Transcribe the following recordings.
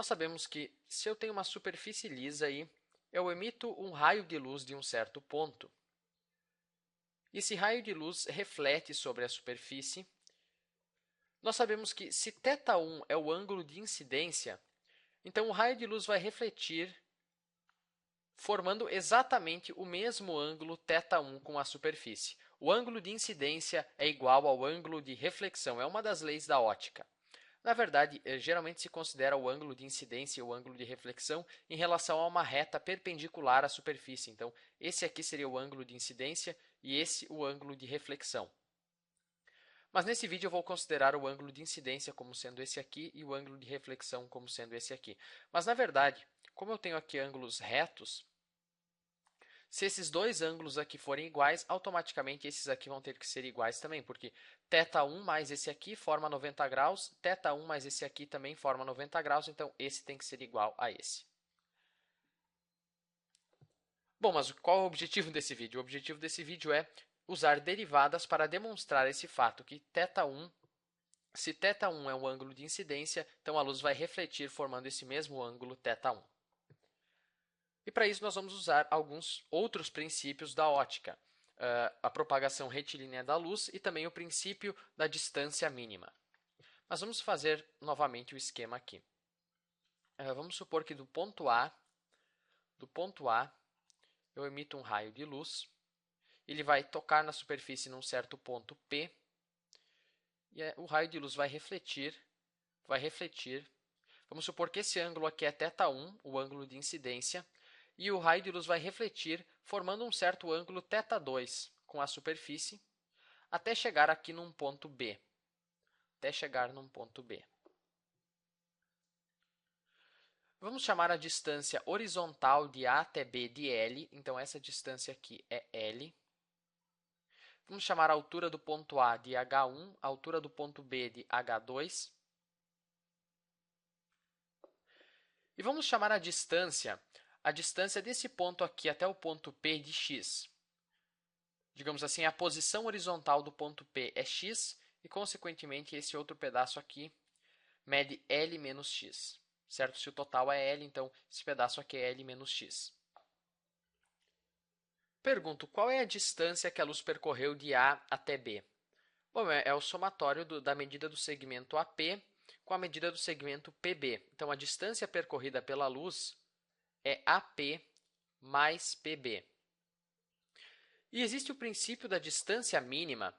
Nós sabemos que se eu tenho uma superfície lisa aí, eu emito um raio de luz de um certo ponto. E esse raio de luz reflete sobre a superfície. Nós sabemos que se θ1 é o ângulo de incidência, então o raio de luz vai refletir formando exatamente o mesmo ângulo θ1 com a superfície. O ângulo de incidência é igual ao ângulo de reflexão, é uma das leis da ótica. Na verdade, geralmente se considera o ângulo de incidência e o ângulo de reflexão em relação a uma reta perpendicular à superfície. Então, esse aqui seria o ângulo de incidência e esse o ângulo de reflexão. Mas nesse vídeo eu vou considerar o ângulo de incidência como sendo esse aqui e o ângulo de reflexão como sendo esse aqui. Mas, na verdade, como eu tenho aqui ângulos retos, se esses dois ângulos aqui forem iguais, automaticamente esses aqui vão ter que ser iguais também, porque θ1 mais esse aqui forma 90 graus, θ1 mais esse aqui também forma 90 graus, então esse tem que ser igual a esse. Bom, mas qual é o objetivo desse vídeo? O objetivo desse vídeo é usar derivadas para demonstrar esse fato, que θ1, se θ1 é um ângulo de incidência, então a luz vai refletir formando esse mesmo ângulo θ1. E para isso nós vamos usar alguns outros princípios da ótica, a propagação retilínea da luz e também o princípio da distância mínima. Mas vamos fazer novamente o esquema aqui. Vamos supor que do ponto A eu emito um raio de luz, ele vai tocar na superfície num certo ponto P, e o raio de luz vai refletir. Vamos supor que esse ângulo aqui é θ1, o ângulo de incidência, e o raio de luz vai refletir, formando um certo ângulo θ2 com a superfície, até chegar aqui num ponto B. Vamos chamar a distância horizontal de A até B de L, então essa distância aqui é L. Vamos chamar a altura do ponto A de H1, a altura do ponto B de H2. E vamos chamar a distância desse ponto aqui até o ponto P de x. Digamos assim, a posição horizontal do ponto P é x e, consequentemente, esse outro pedaço aqui mede L menos x. Certo? Se o total é L, então esse pedaço aqui é L menos x. Pergunto, qual é a distância que a luz percorreu de A até B? Bom, é o somatório da medida do segmento AP com a medida do segmento PB. Então, a distância percorrida pela luz é AP mais PB. E existe o princípio da distância mínima,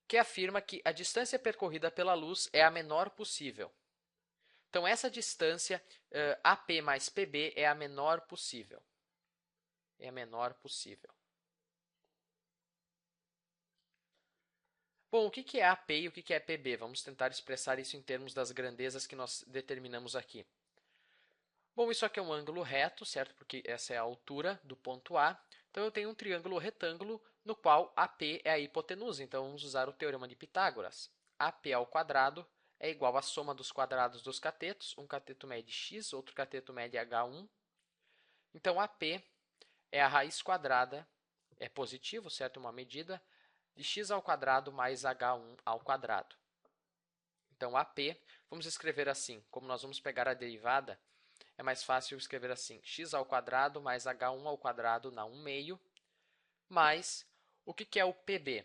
que afirma que a distância percorrida pela luz é a menor possível. Então, essa distância AP mais PB é a menor possível. Bom, o que é AP e o que é PB? Vamos tentar expressar isso em termos das grandezas que nós determinamos aqui. Bom, isso aqui é um ângulo reto, certo? Porque essa é a altura do ponto A. Então, eu tenho um triângulo retângulo no qual AP é a hipotenusa. Então, vamos usar o teorema de Pitágoras. AP ao quadrado é igual à soma dos quadrados dos catetos. Um cateto mede x, outro cateto mede h1. Então, AP é a raiz quadrada, é positivo, certo? Uma medida de x ao quadrado mais h1 ao quadrado. Então, AP, vamos escrever assim, como nós vamos pegar a derivada, é mais fácil escrever assim, x ao quadrado mais h1 ao quadrado na 1/2, mais o que é o PB?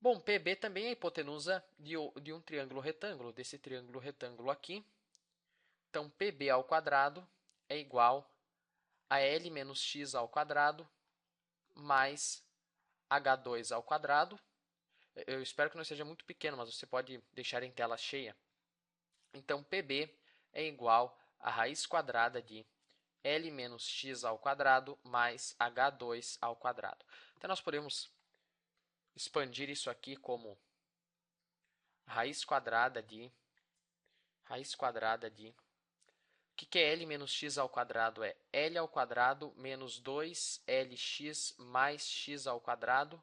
Bom, PB também é a hipotenusa de um triângulo retângulo, desse triângulo retângulo aqui. Então, PB ao quadrado é igual a L menos x ao quadrado mais H2 ao quadrado. Eu espero que não seja muito pequeno, mas você pode deixar em tela cheia. Então, PB é igual a raiz quadrada de L menos x ao quadrado mais H2 ao quadrado. Então, nós podemos expandir isso aqui como raiz quadrada de... O que é L menos x ao quadrado? É L ao quadrado menos 2LX mais x ao quadrado.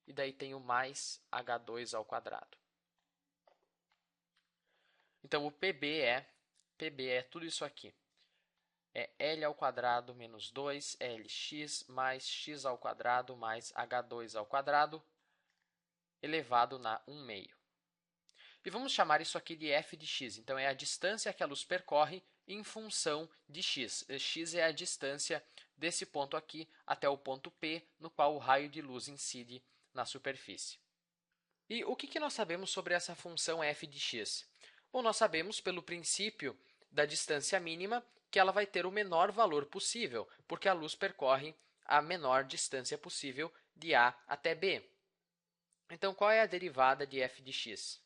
E daí tem o mais H2 ao quadrado. Então, o PB é tudo isso aqui. É L ao quadrado menos 2LX mais x ao quadrado mais H2 ao quadrado elevado na 1/2. E vamos chamar isso aqui de f de x. Então, é a distância que a luz percorre em função de x. X é a distância desse ponto aqui até o ponto P, no qual o raio de luz incide na superfície. E o que nós sabemos sobre essa função f de x? Bom, nós sabemos pelo princípio da distância mínima que ela vai ter o menor valor possível, porque a luz percorre a menor distância possível de A até B. Então, qual é a derivada de f de x?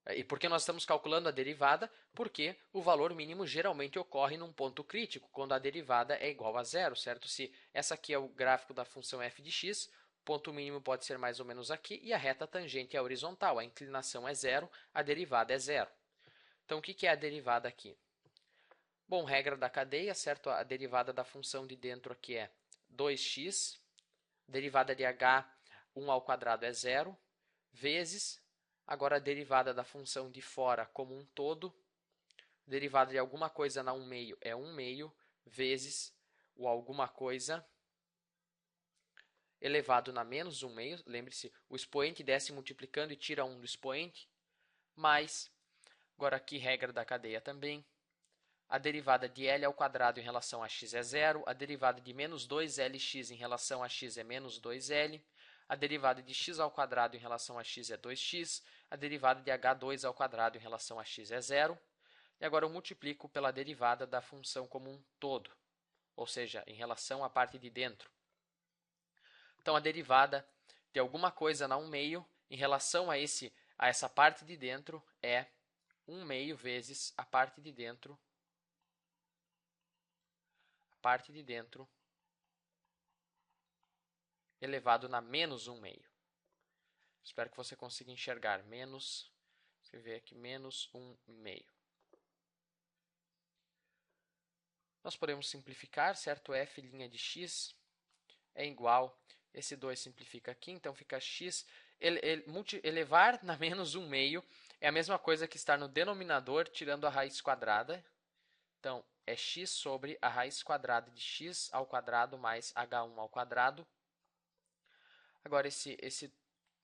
E por que nós estamos calculando a derivada? Porque o valor mínimo geralmente ocorre num ponto crítico, quando a derivada é igual a zero, certo? Se essa aqui é o gráfico da função f de x, o ponto mínimo pode ser mais ou menos aqui, e a reta tangente é horizontal, a inclinação é zero, a derivada é zero. Então, o que é a derivada aqui? Bom, regra da cadeia, certo? A derivada da função de dentro aqui é 2x, derivada de h, 1 ao quadrado é zero, vezes, agora a derivada da função de fora como um todo, derivada de alguma coisa na 1 meio é 1 meio, vezes o alguma coisa elevado na menos 1 meio, lembre-se, o expoente desce multiplicando e tira 1 do expoente, mais, agora aqui regra da cadeia também, a derivada de L ao quadrado em relação a x é zero, a derivada de menos 2lx em relação a x é menos 2l, a derivada de x ao quadrado em relação a x é 2x, a derivada de h2 ao quadrado em relação a x é zero, e agora eu multiplico pela derivada da função como um todo, ou seja, em relação à parte de dentro. Então, a derivada de alguma coisa na 1 meio em relação a essa parte de dentro é 1 meio vezes a parte de dentro elevado na menos 1 meio. Espero que você consiga enxergar. Escrever aqui, menos 1 meio. Nós podemos simplificar, certo? F' de x é igual, esse 2 simplifica aqui, então fica x. Elevar na menos 1 meio é a mesma coisa que estar no denominador tirando a raiz quadrada. Então, é x sobre a raiz quadrada de x ao quadrado mais h1 ao quadrado. Agora, esse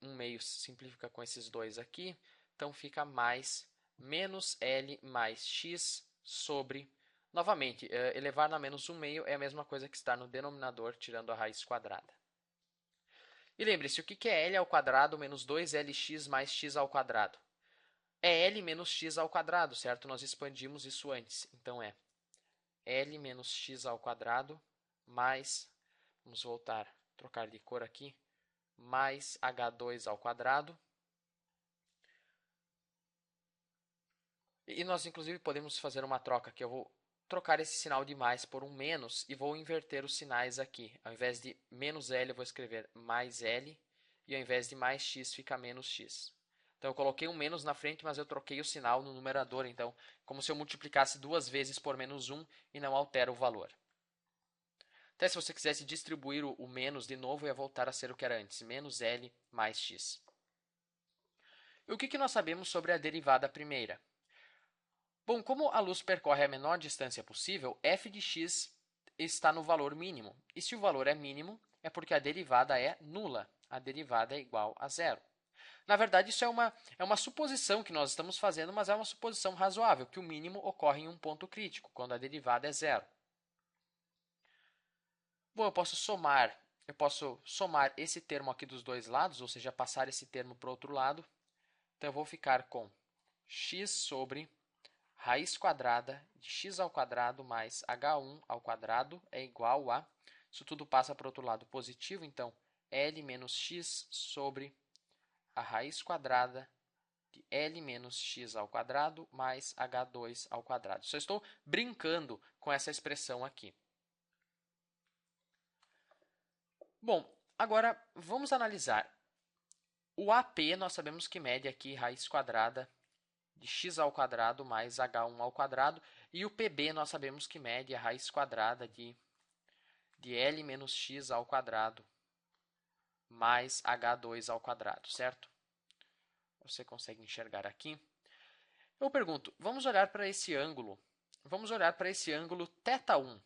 1 meio simplifica com esses dois aqui, então fica mais menos L mais x sobre, novamente, elevar na menos 1 meio é a mesma coisa que estar no denominador tirando a raiz quadrada. E lembre-se, o que é L ao quadrado menos 2lx mais x ao quadrado? É L menos x ao quadrado, certo? Nós expandimos isso antes, então é L menos x ao quadrado mais, vamos voltar, trocar de cor aqui, mais h2 ao quadrado. E nós, inclusive, podemos fazer uma troca aqui. Eu vou trocar esse sinal de mais por um menos e vou inverter os sinais aqui. Ao invés de menos L, eu vou escrever mais L. E ao invés de mais x, fica menos x. Então, eu coloquei um menos na frente, mas eu troquei o sinal no numerador. Então, como se eu multiplicasse 2 vezes por menos 1 e não altera o valor. Até se você quisesse distribuir o menos de novo, ia voltar a ser o que era antes, menos L mais x. E o que nós sabemos sobre a derivada primeira? Bom, como a luz percorre a menor distância possível, f de x está no valor mínimo. E se o valor é mínimo, é porque a derivada é nula. A derivada é igual a zero. Na verdade, isso é uma suposição que nós estamos fazendo, mas é uma suposição razoável, que o mínimo ocorre em um ponto crítico, quando a derivada é zero. Bom, eu posso somar esse termo aqui dos dois lados, ou seja, passar esse termo para o outro lado. Então, eu vou ficar com x sobre raiz quadrada de x ao quadrado mais h1 ao quadrado é igual a, isso tudo passa para o outro lado positivo, então L menos x sobre a raiz quadrada de L menos x ao quadrado mais h2 ao quadrado. Só estou brincando com essa expressão aqui. Bom, agora vamos analisar. O AP nós sabemos que mede aqui raiz quadrada de x ao quadrado mais h1 ao quadrado. E o PB nós sabemos que mede a raiz quadrada de L menos x ao quadrado mais h2 ao quadrado, certo? Você consegue enxergar aqui? Eu pergunto, vamos olhar para esse ângulo. Vamos olhar para esse ângulo θ1.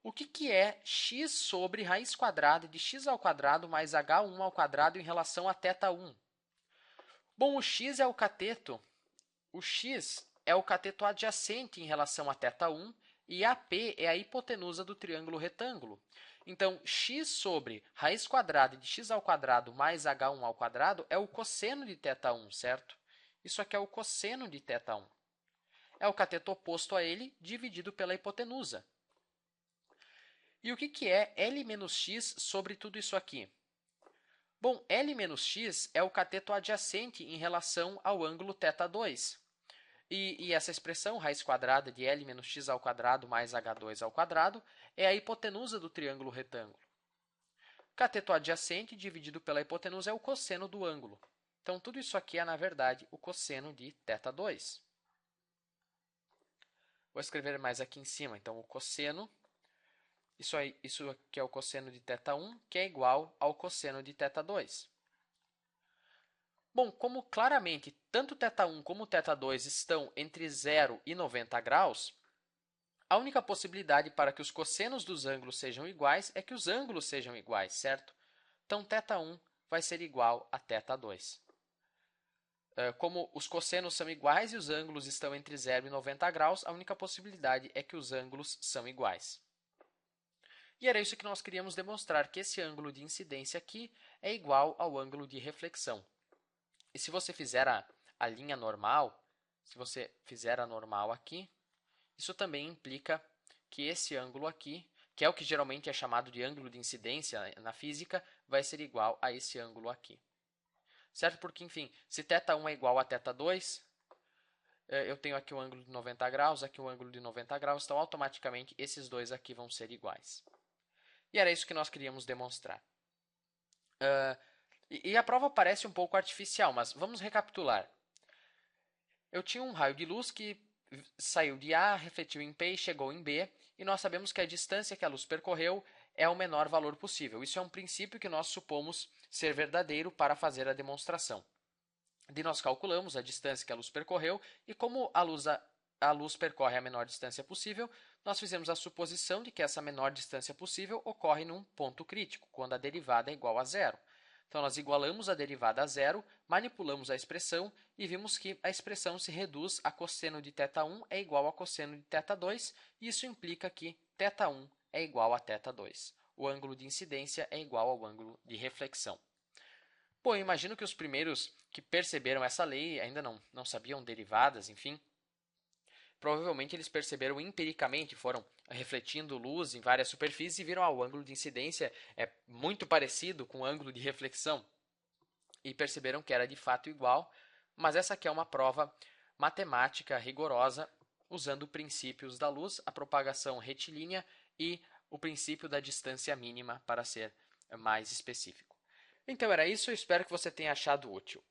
O que é x sobre raiz quadrada de x ao quadrado mais h1 ao quadrado em relação a θ1? Bom, o x é o cateto adjacente em relação a θ1 e AP é a hipotenusa do triângulo retângulo. Então, x sobre raiz quadrada de x ao quadrado mais h1 ao quadrado é o cosseno de θ1, certo? Isso aqui é o cosseno de θ1. É o cateto oposto a ele dividido pela hipotenusa. E o que é L menos x sobre tudo isso aqui? Bom, L menos x é o cateto adjacente em relação ao ângulo θ2. E essa expressão, raiz quadrada de L menos x ao quadrado mais h2 ao quadrado, é a hipotenusa do triângulo retângulo. Cateto adjacente dividido pela hipotenusa é o cosseno do ângulo. Então, tudo isso aqui é, na verdade, o cosseno de θ2. Vou escrever mais aqui em cima. Então, o cosseno, isso aqui é o cosseno de θ1, que é igual ao cosseno de θ2. Bom, como claramente tanto θ1 como θ2 estão entre 0 e 90 graus, a única possibilidade para que os cossenos dos ângulos sejam iguais é que os ângulos sejam iguais, certo? Então, θ1 vai ser igual a θ2. Como os cossenos são iguais e os ângulos estão entre 0 e 90 graus, a única possibilidade é que os ângulos são iguais. E era isso que nós queríamos demonstrar, que esse ângulo de incidência aqui é igual ao ângulo de reflexão. E se você fizer a linha normal, se você fizer a normal aqui, isso também implica que esse ângulo aqui, que é o que geralmente é chamado de ângulo de incidência na física, vai ser igual a esse ângulo aqui. Certo? Porque, enfim, se θ1 é igual a θ2, eu tenho aqui um ângulo de 90 graus, aqui um ângulo de 90 graus, então automaticamente esses dois aqui vão ser iguais. E era isso que nós queríamos demonstrar. E a prova parece um pouco artificial, mas vamos recapitular. Eu tinha um raio de luz que saiu de A, refletiu em P e chegou em B, e nós sabemos que a distância que a luz percorreu é o menor valor possível. Isso é um princípio que nós supomos ser verdadeiro para fazer a demonstração. E nós calculamos a distância que a luz percorreu, e como a luz percorre a menor distância possível, nós fizemos a suposição de que essa menor distância possível ocorre num ponto crítico, quando a derivada é igual a zero. Então, nós igualamos a derivada a zero, manipulamos a expressão e vimos que a expressão se reduz a cosseno de θ1 é igual a cosseno de θ2, e isso implica que θ1 é igual a θ2. O ângulo de incidência é igual ao ângulo de reflexão. Bom, eu imagino que os primeiros que perceberam essa lei ainda não sabiam derivadas, enfim. Provavelmente eles perceberam empiricamente, foram refletindo luz em várias superfícies e viram o ângulo de incidência é muito parecido com o ângulo de reflexão. E perceberam que era de fato igual, mas essa aqui é uma prova matemática rigorosa, usando princípios da luz, a propagação retilínea e o princípio da distância mínima, para ser mais específico. Então era isso, eu espero que você tenha achado útil.